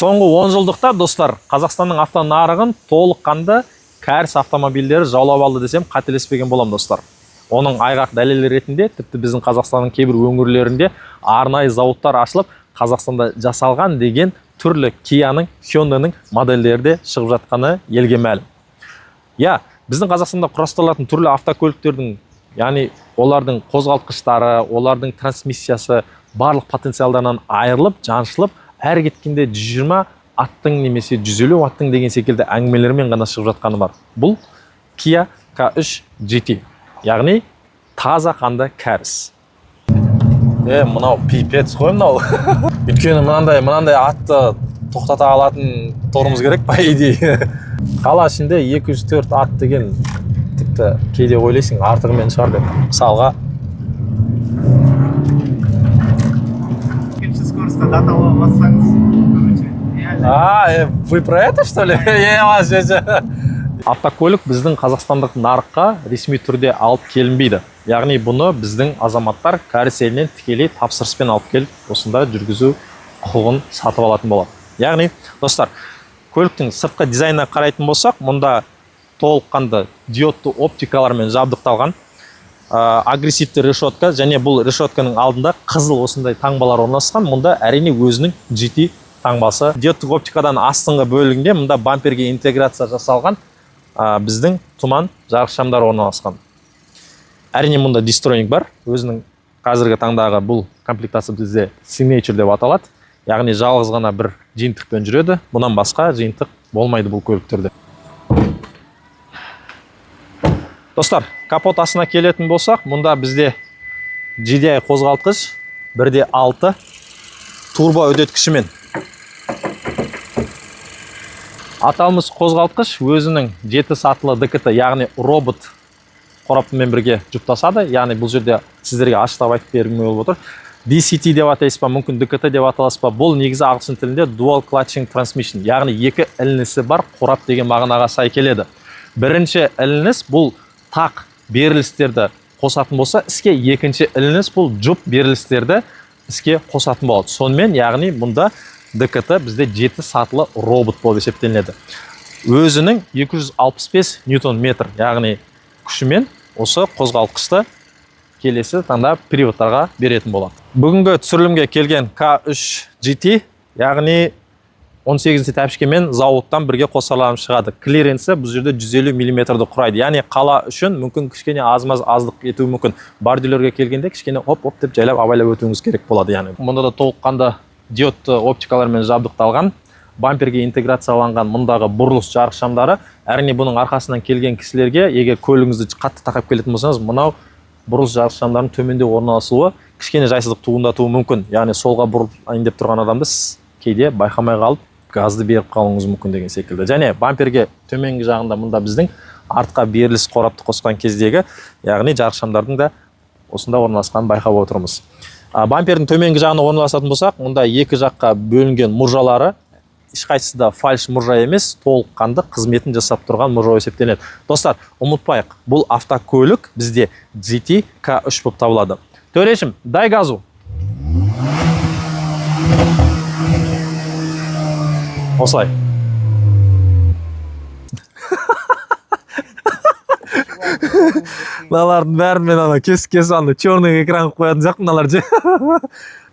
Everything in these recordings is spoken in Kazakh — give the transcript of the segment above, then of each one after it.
Соңғы 10 жылдықта, достар, Қазақстанның автонарығын толыққанды кәріс автомобильдері жаулап алды десем, қателеспеген болам, достар. Оның айғақ дәлелі ретінде, тіпті біздің Қазақстанның кейбір өңірлерінде арнайы зауыттар ашылып, Қазақстанда жасалған деген түрлі Кияның, Hyundai'ның модельдері де шығып жатқаны елге мәлім. Біздің Қазақстанда құрастырылатын түрлі автокөліктердің, яғни олардың қозғалтқыштары, олардың трансмиссиясы барлық потенциалдарынан айырылып, жаншылып, әр кеткенде 120 аттың немесе 150 аттың деген секілді әңгімелермен ғана шығып жатқаны бар. Бұл Kia K3 GT, яғни таза қанды кәріс. Мынау пипец қой мынау. Өйткені мынандай атты тоқтата алатын торымыз керек па идея. Қала ішінде 204 ат деген тіпті кейде ойлайсың артығымен шығар деп. Мысалға Екінші скоростта даталы бассаңыз, вы про это, что ли? Автокөлік біздің қазақстандық нарыққа ресми түрде алып келінбейді. Яғни бұны біздің азаматтар кәріс елінен тікелей тапсырыспен алып келіп, осында жүргізу құқығын сатып алатын болады. Яғни, достар, көліктің сыртқы дизайнына қарайтын болсақ, мұнда толыққанды диодты оптикалармен жабдықталған агрессивті решетка, және бұл решетканың алдында қызыл осындай таңбалар орналасқан. Мұнда әрине өзінің GT таңбасы. Диодтық оптикадан астыңғы бөлігінде мұнда бамперге интеграция жасалған біздің тұман жарықшамдар орналасқан. Әрине мұнда дистроник бар. Өзінің қазіргі таңдағы бұл комплектация бізде Signature деп аталады. Яғни жалғыз ғана бір жиынтықпен жүреді. Бұнан басқа жиынтық болмайды бұл көліктерде. Достар, капот астына келетін болсақ, мұнда бізде GDI қозғалтқыш 1.6 турбо үдеткішімен. Аталмыш қозғалтқыш өзінің 7 сатылы ДКТ, яғни робот қораптымен бірге жұптасады. Яғни бұл жерде сіздерге аштап айтып бергім болып отыр. DCT деп атайсыз ба, мүмкін ДКТ деп аталасыз ба. Бұл негізі ағылшын тілінде Dual Clutching Transmission, яғни екі ілінісі бар қорап деген мағынаға сай келеді. Бірінші ілініс бұл тақ берілістерді қосатын болса, іске екінші ілініс бұл жұп берілістерді іске қосатын болады. Сонымен, яғни мұнда ДКТ бізде 7 сатылы робот болып есептелінеді. Өзінің 265 ньютон метр, яғни күшімен осы қозғалтқышты келесі таңда приводтарға беретін болады. Бүгінгі түсірілімге келген K3 GT, яғни 18 тәпішкемен зауыттан бірге қосарланып шығады. Клиренсі бұл жерде 150 мм-ді құрайды. Яғни қала үшін мүмкін кішкене аздық етуі мүмкін. Бордюрлерге келгенде кішкене оп-оп деп жайлап абайлап өтуіңіз керек болады. Яғни мұнда да толыққанды диодты оптикалармен жабдықталған, бамперге интеграцияланған мұндағы бұрылыс жарық шамдары. Әрине бұның арқасынан келген кісілерге, егер көлігіңізді қатты тақап келетін болсаңыз, мынау бұрылыс жарық шамдарының төменде орналасуы кішкене жайсыздық туындатуы мүмкін. Яғни солға бұрылайын деп тұрған адамды кейде байқамай қалып газды беріп қалуыңыз мүмкін деген секілді. Және бамперге төменгі жағында мұнда біздің артқа беріліс қорапты қосқан кездегі, яғни жарық шамдардың да осында орналасқанын байқап отырмыз. Бампердің төменгі жағына орналасатын болсақ, мұнда екі жаққа бөлінген мұржалары ешқайсысы да фальш мұржа емес, толыққанды қызметін жасап тұрған мұржа есептеледі. Достар, ұмытпайық, бұл автокөлік бізде GT K3 болып табылады. Төрешім, дай газу. Осылай. Мыналардың бәрін мен кес аны черный экран қоятын сияқты мыналар же.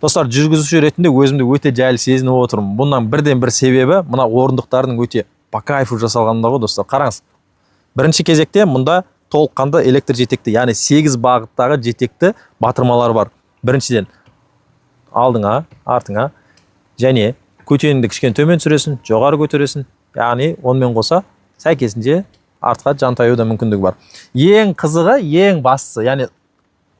Достар, жүргізуші ретінде өзімді өте жайлы сезініп отырмын. Бұнан бірден бір себебі мына орындықтардың өте по кайфу жасалғанында ғой, достар. Қараңыз. Бірінші кезекте мұнда толыққанды электр жетекті, яғни 8 бағыттағы жетекті батырмалар бар. Біріншіден алдыңа, артыңа және көтеріңді кішкене төмен түсіресің, жоғары көтересің. Яғни онымен қоса сәйкесінше артқа жантаюда мүмкіндігі бар. Ең қызығы, ең бастысы, яғни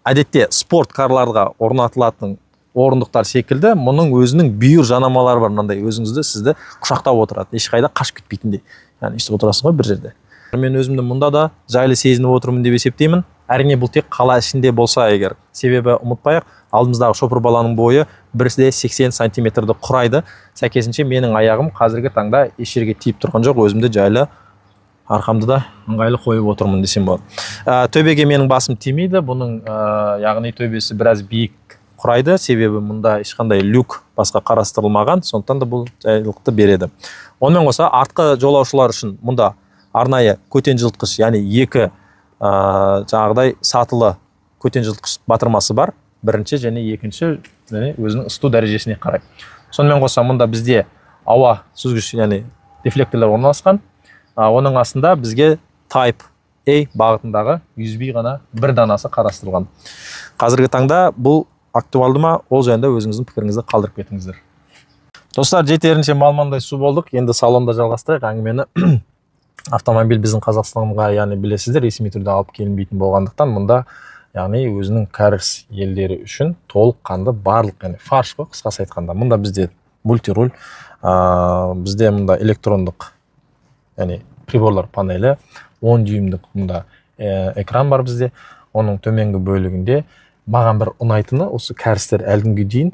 әдетте спорт карларға орнатылатын орындықтар секілді, мұның өзінің бүйір жанамалары бар, мынандай өзіңізді сізді құшақтап отырады, ешқайда қашып кетпейтіндей. Яғни өйстіп отырасың ғой бір жерде. Мен өзімді мұнда да жайлы сезініп отырмын деп есептеймін. Әрине бұл тек қала ішінде болса егер. Себебі ұмытпайық, алдымыздағы шопыр баланың бойы 180 сантиметрді құрайды. Сәйкесінше менің аяғым қазіргі таңда еш жерге тиіп тұрған жоқ, өзімді жайлы арқамды да ыңғайлы қойып отырмын десем болады. Төбеге менің басым тимейді. Бұның яғни төбесі біраз биік құрайды, себебі мұнда ешқандай люк басқа қарастырылмаған, сондықтан да бұл жайлылықты береді. Онымен қоса артқы жолаушылар үшін мұнда арнайы көтенжілтқыш, яғни екі жаңағыдай сатылы көтенжілтқыш батырмасы бар, бірінші және екінші өзінің ысыту дәрежесіне қарай. Сонымен қоса мұнда бізде ауа сүзгіш, яғни дефлекторлар орналасқан. Оның астында бізге Type A бағытындағы USB ғана бір данасы қарастырылған. Қазіргі таңда бұл актуалды ма, ол жайында өзіңіздің пікіріңізді қалдырып кетіңіздер. Достар, жетерінше малмандай су болдық. Енді салонда жалғастырайық әңгімені. Автомобиль біздің Қазақстанға, яғни білесіздер, ресми түрде алып келінбейтін болғандықтан, мұнда яғни өзінің кәріс елдері үшін толық қанды барлық, яғни фарш қой, қысқасы айтқанда. Мұнда бізде мультируль, бізде мұнда электрондық, яғни приборлар панелі, 10 дюймдік мұнда экран бар бізде. Оның төменгі бөлігінде маған бір ұнайтыны осы кәрістер әлгінге дейін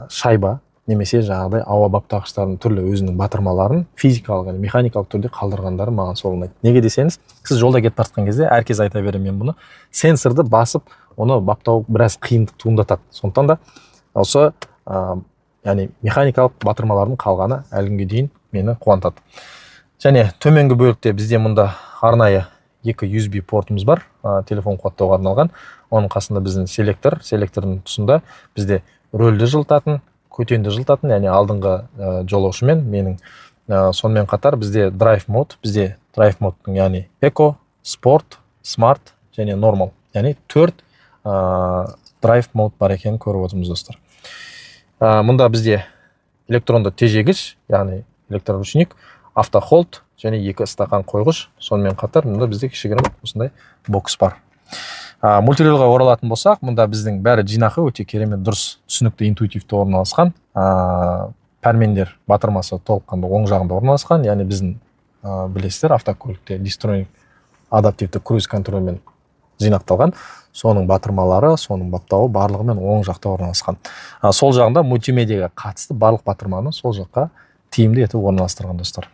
шайба немесе жаңағыдай ауа баптағыштардың түрлі өзінің батырмаларын физикалық, яғни механикалық түрде қалдырғандары маған сол ұнайды. Неге десеңіз, сіз жолда кетіп бара жатқан кезде әркез айта беремін мен бұны, сенсорды басып, оны баптау біраз қиындық туындатады. Сондықтан да осы яғни механикалық батырмалардың қалғаны әлгінге дейін мені қуантады. Және төменгі бөлікте бізде мұнда арнайы екі USB портымыз бар, телефон қуаттауға арналған. Оның қасында біздің селектордың тұсында бізде рөлді жылытатын, көтенді жылытатын, яғни алдыңғы жолаушымен менің. Сонымен қатар бізде драйв мод, бізде драйв модтың, яғни эко, спорт, смарт және нормал, яғни 4 драйв мод бар екенін көріп отырмыз, достар. Мұнда бізде электронды тежегіш, яғни электроручник, автохолд және екі стақан қойғыш. Сонымен қатар мұнда бізде кішігірім осындай бокс бар. Мультирулға оралатын болсақ, мұнда біздің бәрі жинақы өте керемет, дұрыс, түсінікті, интуитивті орналасқан. Пәрмендер батырмасы толыққанды оң жағында орналасқан, яғни біздің білесіздер автокөлікте Distronic адаптивті круиз контрольмен жинақталған. Соның батырмалары, соның баптауы барлығымен оң жақта орналасқан. Сол жағында мультимедиаға қатысты барлық батырманы сол жаққа тиімді етіп орналастырған, достар.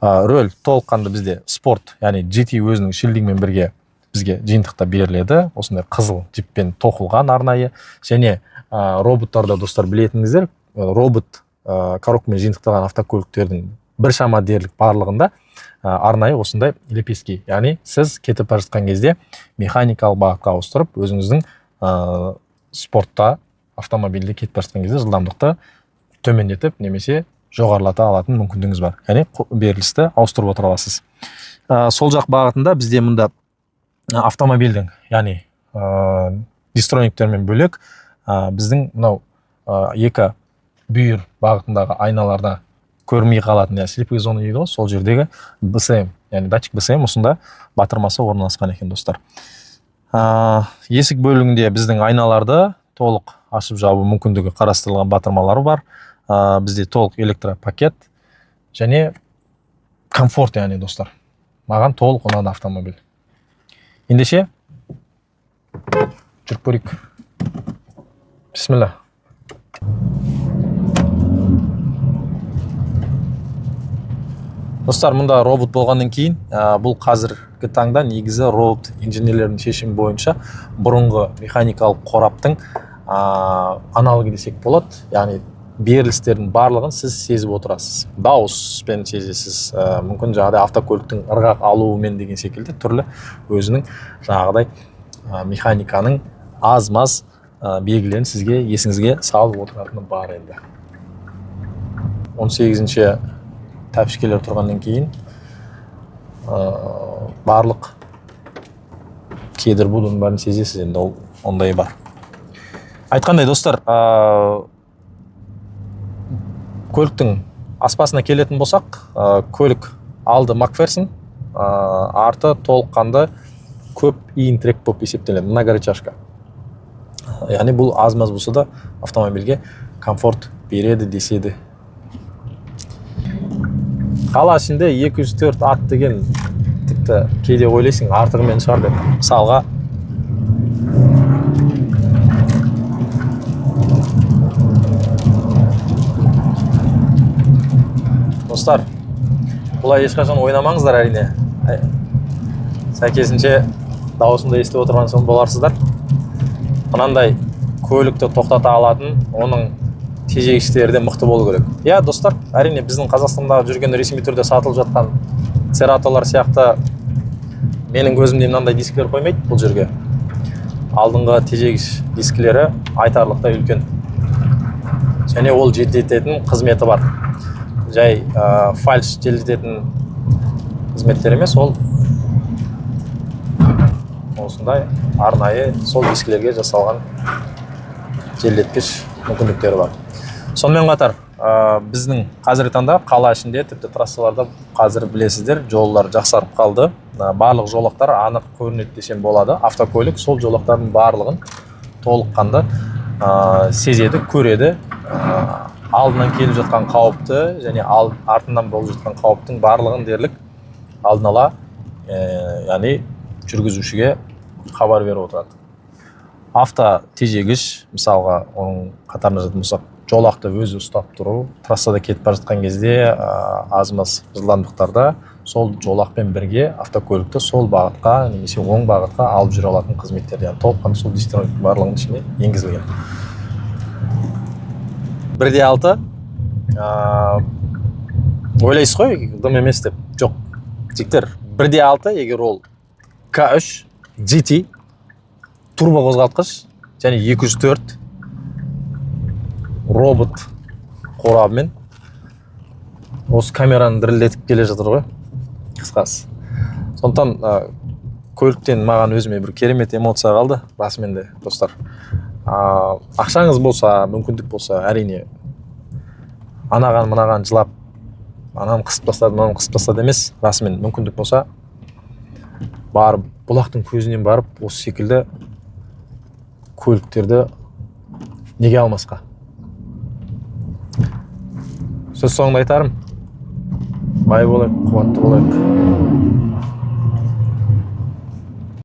Рөл толыққанды бізде спорт, яғни GT өзінің шилдингмен бірге бізге жиынтықта беріледі. Осындай қызыл жіппен тоқылған арнайы. Және роботтарда, достар, білетіңіздер, робот коробкамен жиынтықталған автокөліктердің біршама дерлік барлығында арнайы осындай лепестки, яғни сіз кетіп бара жатқан кезде механикалық бағытқа ауыстырып, өзіңіздің спортта автомобильде кетіп бара жатқан кезде жылдамдықты төмендетіп немесе жоғарылата алатын мүмкіндігіңіз бар. Яғни берілісті ауыстырып отыра аласыз. Сол жақ бағытында бізде мұнда автомобильдің, яғни дистрониктермен бөлек біздің мынау екі бүйір бағытындағы айналарда көрмей қалатын, яғни слепый зона дейді ғой, сол жердегі БСМ, яғни датчик БСМ осында батырмасы орналасқан екен, достар. Есік бөлігінде біздің айналарды толық ашып жабу мүмкіндігі қарастырылған батырмалары бар. Бізде толық электропакет және комфорт, яғни, достар. Маған толық ұнады автомобиль. Ендеше жүріп көрейік. Бисмилла. Достар, мұнда робот болғаннан кейін, бұл қазіргі таңда негізі робот инженерлердің шешімі бойынша бұрынғы механикалық қораптың аналогы десек болады. Яғни берілістердің барлығын сіз сезіп отырасыз. Дауыспен сезесіз, мүмкін жаңағыдай автокөліктің ырғақ алуымен деген секілді түрлі өзінің жаңағыдай механиканың аз-маз белгілерін сізге есіңізге салып отыратыны бар енді. 18-ші тәпішкелер тұрғаннан кейін барлық кедір будың бәрін сезесіз, енді ондай бар. Айтқандай, достар, көліктің аспасына келетін болсақ, көлік алды Макферсон, арты толыққанды көп иін трек болып есептеледі, многорычажка. Яғни бұл аз-маз болса да автомобильге комфорт береді деседі. Қала ішінде 204 ат деген тіпті кейде ойлайсың артығымен шығар деп. Мысалға достар, бұлай ешқашан ойнамаңыздар, әрине. Сәйкесінше дауысымды естіп отырған соң боларсыздар. Мынандай көлікті тоқтата алатын, оның тежегіштері де мықты болу керек. Иә, достар, әрине біздің Қазақстанда жүрген ресми түрде сатылып жатқан Ceratolар сияқты менің көзімде мынандай дискілер қоймайды бұл жерге. Алдыңғы тежегіш дискілері айтарлықтай үлкен. Және ол желдететін қызметі бар. Жай фальш желдететін қызметтер емес, ол осындай арнайы сол дискілерге жасалған желдеткіш мүмкіндіктері бар. Сонымен қатар біздің қазіргі таңда қала ішінде, тіпті трассаларда қазір білесіздер, жолдар жақсарып қалды. Барлық жолақтар анық көрінеді десем болады. Автокөлік сол жолақтардың барлығын толыққанды сезеді, көреді. Алдынан келіп жатқан қауіпті және артынан болып жатқан қауіптің барлығын дерлік алдын ала, яғни жүргізушіге хабар беріп отырады. Автотежегіш, мысалға, оның қатарына жататын болсақ, жолақты өзі ұстап тұру, трассада кетіп бара жатқан кезде аз-маз жылдамдықтарда сол жолақпен бірге автокөлікті сол бағытқа немесе оң бағытқа алып жүре алатын қызметтер, яғни толыққанды сол дистрибьютор барлығының ішіне енгізілген. 1.6 ойлайсыз ғой, дым емес деп. Жоқ, жігіттер, 1.6 егер ол K3 GT турбо қозғалтқыш және 204 робот қорабымен осы камераны дірілдетіп келе жатыр ғой, қысқасы. Сондықтан көліктен маған өзіме бір керемет эмоция қалды, расымен де, достар. Ақшаңыз болса, мүмкіндік болса, әрине анаған-мынаған жылап, ананы қысып тастады, мынаны қысып тастады емес, расымен мүмкіндік болса, барып, бұлақтың көзінен барып, осы секілді көліктерді неге алмасқа? Сөз соңында айтарым, бай болайық, қуатты болайық.